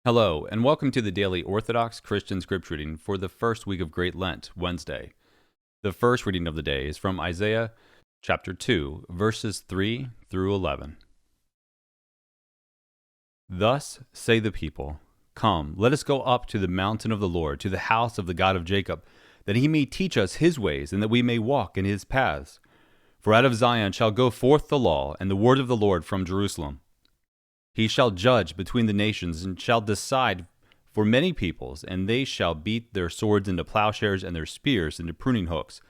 Hello, and welcome to the daily Orthodox Christian scripture reading for the first week of Great Lent, Wednesday. The first reading of the day is from Isaiah chapter 2, verses 3 through 11. Thus say the people, "Come, let us go up to the mountain of the Lord, to the house of the God of Jacob, that he may teach us his ways, and that we may walk in his paths. For out of Zion shall go forth the law, and the word of the Lord from Jerusalem. He shall judge between the nations, and shall decide for many peoples, and they shall beat their swords into plowshares, and their spears into pruning hooks.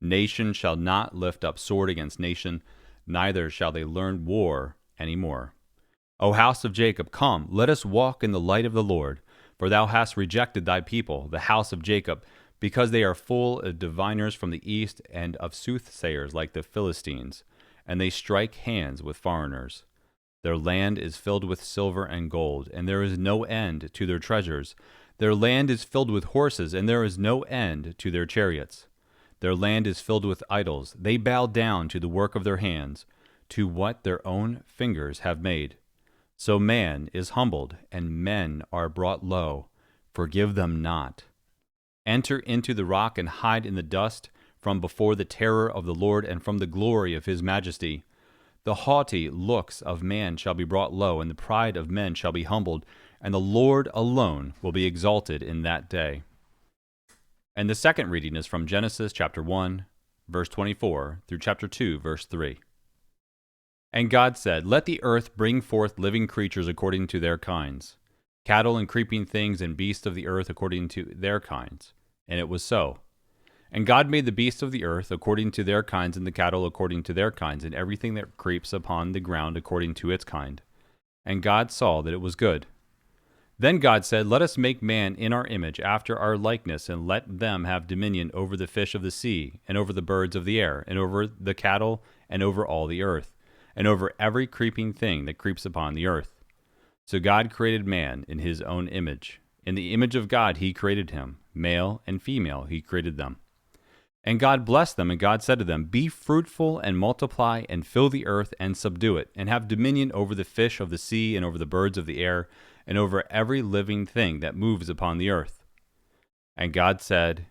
Nation shall not lift up sword against nation, neither shall they learn war any more. O house of Jacob, come, let us walk in the light of the Lord. For thou hast rejected thy people, the house of Jacob, because they are full of diviners from the east, and of soothsayers like the Philistines, and they strike hands with foreigners. Their land is filled with silver and gold, and there is no end to their treasures. Their land is filled with horses, and there is no end to their chariots. Their land is filled with idols. They bow down to the work of their hands, to what their own fingers have made. So man is humbled, and men are brought low. Forgive them not. Enter into the rock and hide in the dust from before the terror of the Lord and from the glory of his majesty. The haughty looks of man shall be brought low, and the pride of men shall be humbled, and the Lord alone will be exalted in that day." And the second reading is from Genesis chapter 1, verse 24, through chapter 2, verse 3. And God said, "Let the earth bring forth living creatures according to their kinds, cattle and creeping things and beasts of the earth according to their kinds." And it was so. And God made the beasts of the earth according to their kinds, and the cattle according to their kinds, and everything that creeps upon the ground according to its kind. And God saw that it was good. Then God said, "Let us make man in our image, after our likeness, and let them have dominion over the fish of the sea, and over the birds of the air, and over the cattle, and over all the earth, and over every creeping thing that creeps upon the earth." So God created man in his own image. In the image of God he created him. Male and female he created them. And God blessed them, and God said to them, "Be fruitful and multiply, and fill the earth and subdue it, and have dominion over the fish of the sea, and over the birds of the air, and over every living thing that moves upon the earth." And God said,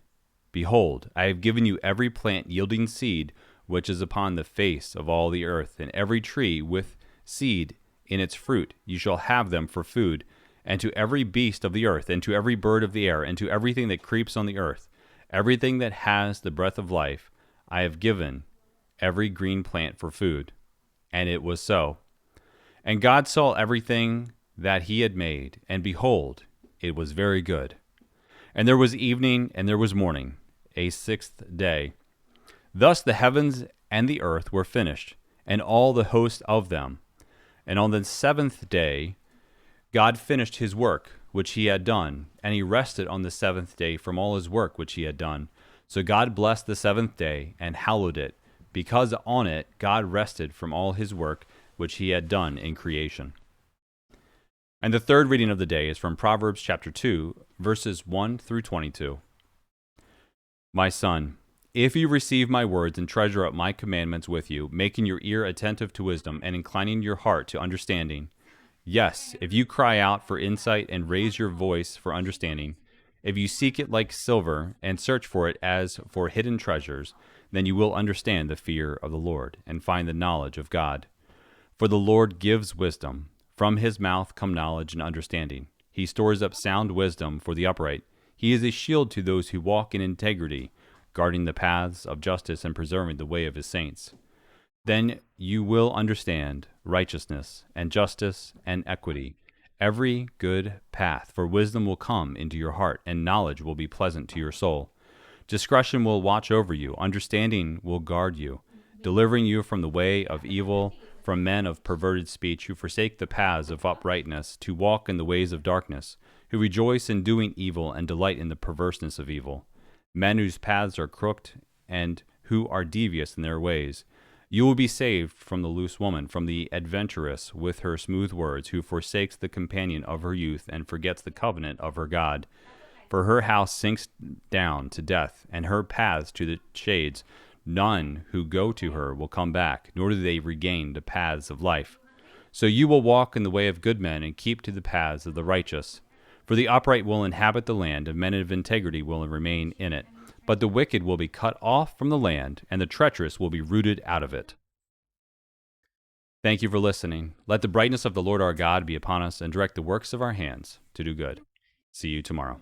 "Behold, I have given you every plant yielding seed which is upon the face of all the earth, and every tree with seed in its fruit. You shall have them for food, and to every beast of the earth, and to every bird of the air, and to everything that creeps on the earth, everything that has the breath of life, I have given every green plant for food." And it was so. And God saw everything that he had made, and behold, it was very good. And there was evening, and there was morning, a sixth day. Thus the heavens and the earth were finished, and all the host of them. And on the seventh day God finished his work which he had done, and he rested on the seventh day from all his work which he had done. So God blessed the seventh day and hallowed it, because on it God rested from all his work which he had done in creation. And the third reading of the day is from Proverbs chapter 2, verses 1 through 22. My son, if you receive my words and treasure up my commandments with you, making your ear attentive to wisdom and inclining your heart to understanding, yes, if you cry out for insight and raise your voice for understanding, if you seek it like silver and search for it as for hidden treasures, then you will understand the fear of the Lord and find the knowledge of God. For the Lord gives wisdom. From his mouth come knowledge and understanding. He stores up sound wisdom for the upright. He is a shield to those who walk in integrity, guarding the paths of justice and preserving the way of his saints. Then you will understand righteousness and justice and equity, every good path, for wisdom will come into your heart, and knowledge will be pleasant to your soul. Discretion will watch over you, understanding will guard you, delivering you from the way of evil, from men of perverted speech who forsake the paths of uprightness, to walk in the ways of darkness, who rejoice in doing evil and delight in the perverseness of evil, men whose paths are crooked and who are devious in their ways. You will be saved from the loose woman, from the adventuress with her smooth words, who forsakes the companion of her youth and forgets the covenant of her God. For her house sinks down to death, and her paths to the shades. None who go to her will come back, nor do they regain the paths of life. So you will walk in the way of good men and keep to the paths of the righteous. For the upright will inhabit the land, and men of integrity will remain in it. But the wicked will be cut off from the land, and the treacherous will be rooted out of it. Thank you for listening. Let the brightness of the Lord our God be upon us, and direct the works of our hands to do good. See you tomorrow.